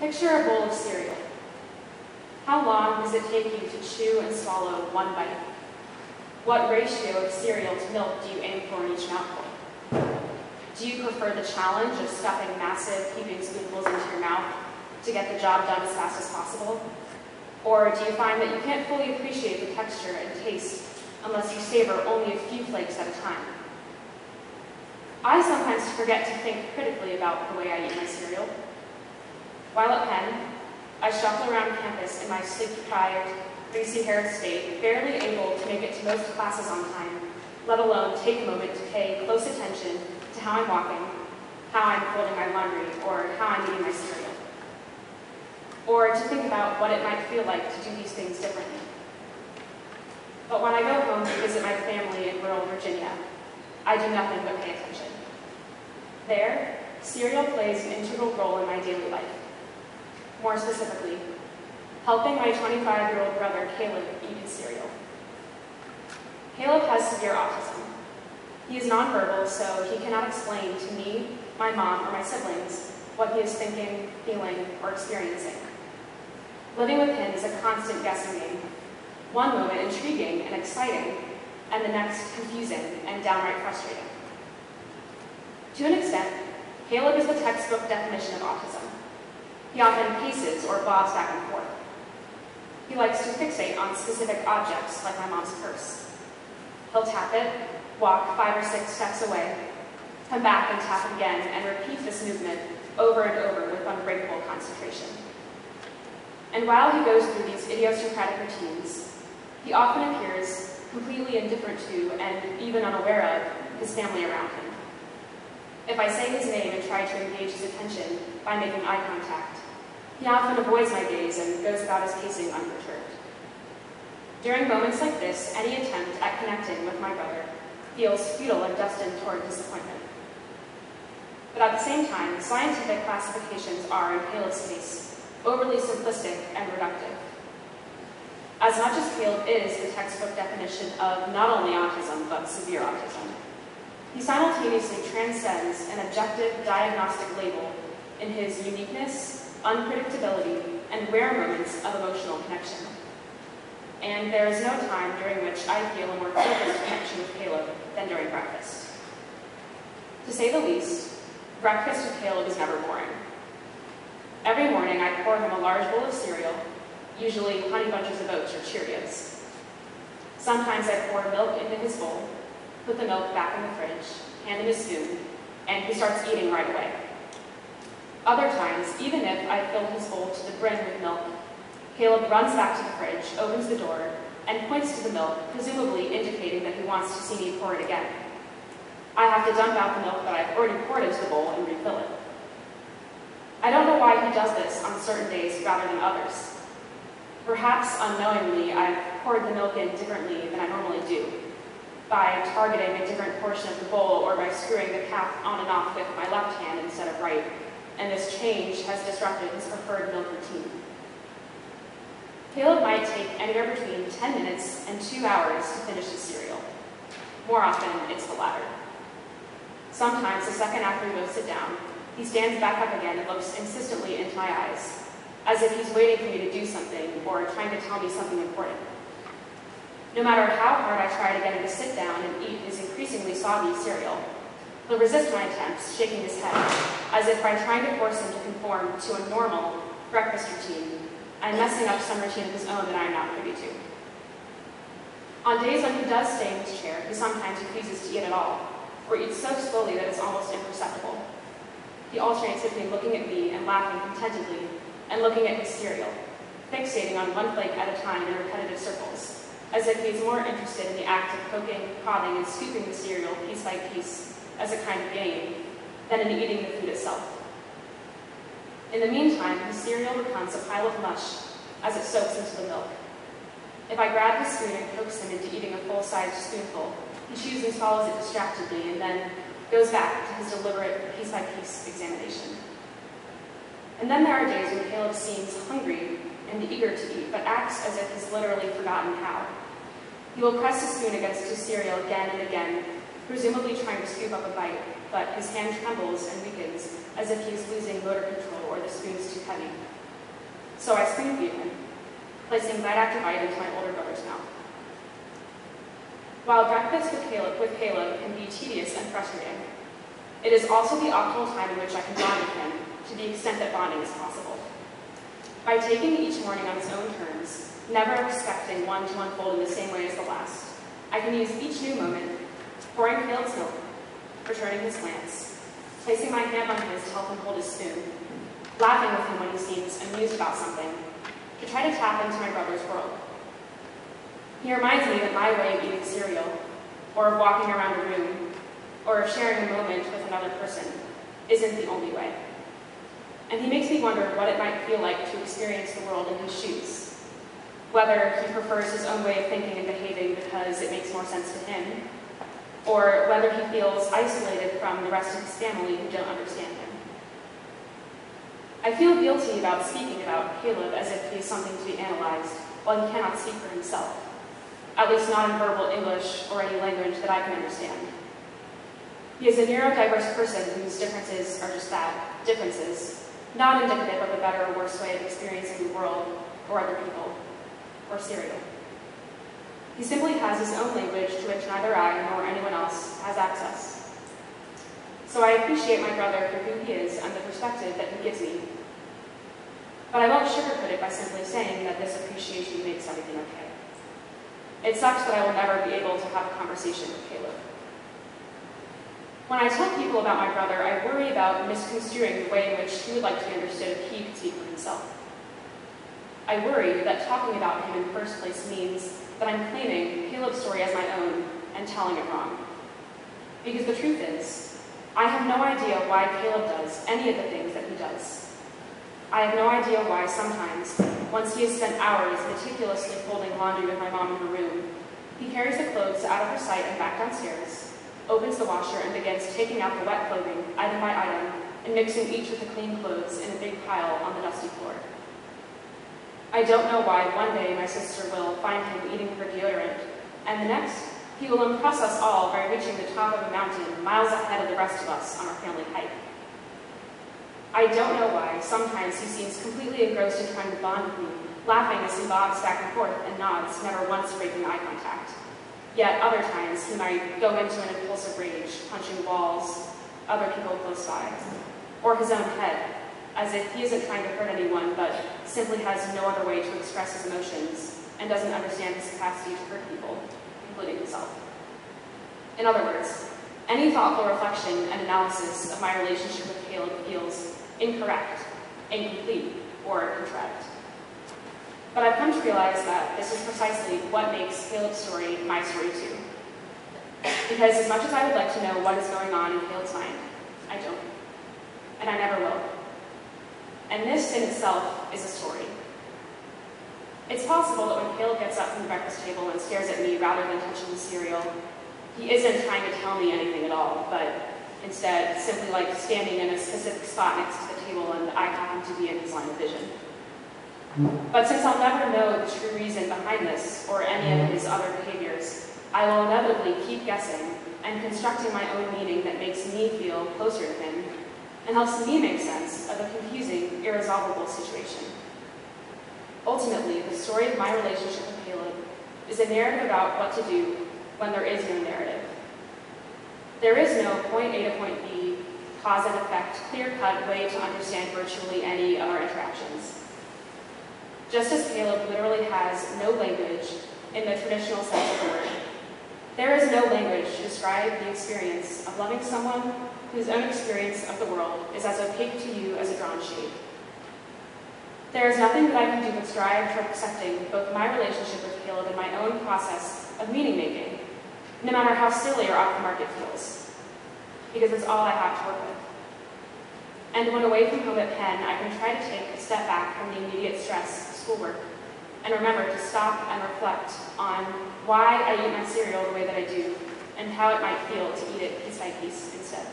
Picture a bowl of cereal. How long does it take you to chew and swallow one bite? What ratio of cereal to milk do you aim for in each mouthful? Do you prefer the challenge of stuffing massive heaping spoonfuls into your mouth to get the job done as fast as possible? Or do you find that you can't fully appreciate the texture and taste unless you savor only a few flakes at a time? I sometimes forget to think critically about the way I eat my cereal. While at Penn, I shuffle around campus in my sleep-deprived, greasy-haired state, barely able to make it to most classes on time, let alone take a moment to pay close attention to how I'm walking, how I'm folding my laundry, or how I'm eating my cereal. Or to think about what it might feel like to do these things differently. But when I go home to visit my family in rural Virginia, I do nothing but pay attention. There, cereal plays an integral role in my daily life. More specifically, helping my 25-year-old brother, Caleb, eat his cereal. Caleb has severe autism. He is nonverbal, so he cannot explain to me, my mom, or my siblings what he is thinking, feeling, or experiencing. Living with him is a constant guessing game. One moment intriguing and exciting, and the next confusing and downright frustrating. To an extent, Caleb is the textbook definition of autism. He often paces or bobs back and forth. He likes to fixate on specific objects, like my mom's purse. He'll tap it, walk 5 or 6 steps away, come back and tap it again, and repeat this movement over and over with unbreakable concentration. And while he goes through these idiosyncratic routines, he often appears completely indifferent to and even unaware of his family around him. If I say his name and try to engage his attention by making eye contact, he often avoids my gaze and goes about his pacing unperturbed. During moments like this, any attempt at connecting with my brother feels futile and destined toward disappointment. But at the same time, scientific classifications are, in Caleb's case, overly simplistic and reductive. As much as Caleb is the textbook definition of not only autism, but severe autism, he simultaneously transcends an objective diagnostic label in his uniqueness, unpredictability, and rare moments of emotional connection. And there is no time during which I feel a more focused connection with Caleb than during breakfast. To say the least, breakfast with Caleb is never boring. Every morning I pour him a large bowl of cereal, usually Honey Bunches of Oats or Cheerios. Sometimes I pour milk into his bowl, put the milk back in the fridge, hand him his spoon, and he starts eating right away. Other times, even if I fill his bowl to the brim with milk, Caleb runs back to the fridge, opens the door, and points to the milk, presumably indicating that he wants to see me pour it again. I have to dump out the milk that I've already poured into the bowl and refill it. I don't know why he does this on certain days rather than others. Perhaps unknowingly, I've poured the milk in differently than I normally do, by targeting a different portion of the bowl or by screwing the cap on and off with my left hand instead of right, and this change has disrupted his preferred milk routine. Caleb might take anywhere between 10 minutes and 2 hours to finish his cereal. More often, it's the latter. Sometimes, the second after we both sit down, he stands back up again and looks insistently into my eyes, as if he's waiting for me to do something or trying to tell me something important. No matter how hard I try to get him to sit down and eat his increasingly soggy cereal, he'll resist my attempts, shaking his head, as if by trying to force him to conform to a normal breakfast routine, I'm messing up some routine of his own that I am not privy to. On days when he does stay in his chair, he sometimes refuses to eat at all, or eats so slowly that it's almost imperceptible. He alternates between looking at me and laughing contentedly, and looking at his cereal, fixating on one flake at a time in repetitive circles, as if he's more interested in the act of poking, prodding, and scooping the cereal piece by piece as a kind of game than in eating the food itself. In the meantime, the cereal becomes a pile of mush as it soaks into the milk. If I grab his spoon and coax him into eating a full-sized spoonful, he chews and swallows it distractedly and then goes back to his deliberate piece-by-piece examination. And then there are days when Caleb seems hungry and eager to eat, but acts as if he's literally forgotten how. He will press his spoon against his cereal again and again, presumably trying to scoop up a bite, but his hand trembles and weakens as if he is losing motor control or the spoon's too heavy. So I spoon feed him, placing bite after bite into my older brother's mouth. While breakfast with Caleb can be tedious and frustrating, it is also the optimal time in which I can bond with him to the extent that bonding is possible. By taking each morning on its own terms, never expecting one to unfold in the same way as the last, I can use each new moment, pouring Caleb's milk, returning his glance, placing my hand on his to help him hold his spoon, laughing with him when he seems amused about something, to try to tap into my brother's world. He reminds me that my way of eating cereal, or of walking around a room, or of sharing a moment with another person, isn't the only way. And he makes me wonder what it might feel like to experience the world in his shoes, whether he prefers his own way of thinking and behaving because it makes more sense to him, or whether he feels isolated from the rest of his family who don't understand him. I feel guilty about speaking about Caleb as if he is something to be analyzed while he cannot speak for himself, at least not in verbal English or any language that I can understand. He is a neurodiverse person whose differences are just that, differences, not indicative of a better or worse way of experiencing the world or other people or cereal. He simply has his own language to which neither I nor anyone else has access. So I appreciate my brother for who he is and the perspective that he gives me. But I won't sugarcoat it by simply saying that this appreciation makes everything okay. It sucks that I will never be able to have a conversation with Caleb. When I tell people about my brother, I worry about misconstruing the way in which he would like to be understood if he could speak for himself. I worry that talking about him in the first place means that I'm claiming Caleb's story as my own and telling it wrong. Because the truth is, I have no idea why Caleb does any of the things that he does. I have no idea why sometimes, once he has spent hours meticulously folding laundry with my mom in her room, he carries the clothes out of her sight and back downstairs, opens the washer and begins taking out the wet clothing, item by item, and mixing each with the clean clothes in a big pile on the dusty floor. I don't know why one day my sister will find him eating her deodorant, and the next, he will impress us all by reaching the top of a mountain miles ahead of the rest of us on our family hike. I don't know why sometimes he seems completely engrossed in trying to bond with me, laughing as he bobs back and forth and nods, never once breaking eye contact. Yet other times he might go into an impulsive rage, punching walls, other people close by, or his own head, as if he isn't trying to hurt anyone but simply has no other way to express his emotions and doesn't understand his capacity to hurt people, including himself. In other words, any thoughtful reflection and analysis of my relationship with Caleb feels incorrect, incomplete, or incorrect. But I've come to realize that this is precisely what makes Caleb's story my story too. Because as much as I would like to know what is going on in Caleb's mind, I don't. And I never will. And this in itself is a story. It's possible that when Caleb gets up from the breakfast table and stares at me rather than touching the cereal, he isn't trying to tell me anything at all, but instead simply like standing in a specific spot next to the table and I happen to be in his line of vision. But since I'll never know the true reason behind this or any of his other behaviors, I will inevitably keep guessing and constructing my own meaning that makes me feel closer to him and helps me make sense of a confusing, irresolvable situation. Ultimately, the story of my relationship with Caleb is a narrative about what to do when there is no narrative. There is no point A to point B, cause and effect, clear-cut way to understand virtually any of our interactions. Just as Caleb literally has no language in the traditional sense of the word, there is no language to describe the experience of loving someone whose own experience of the world is as opaque to you as a drawn shade. There is nothing that I can do but strive toward accepting both my relationship with Caleb and my own process of meaning-making, no matter how silly or off the mark it feels, because it's all I have to work with. And when away from home at Penn, I can try to take a step back from the immediate stress of schoolwork and remember to stop and reflect on why I eat my cereal the way that I do and how it might feel to eat it piece by piece instead.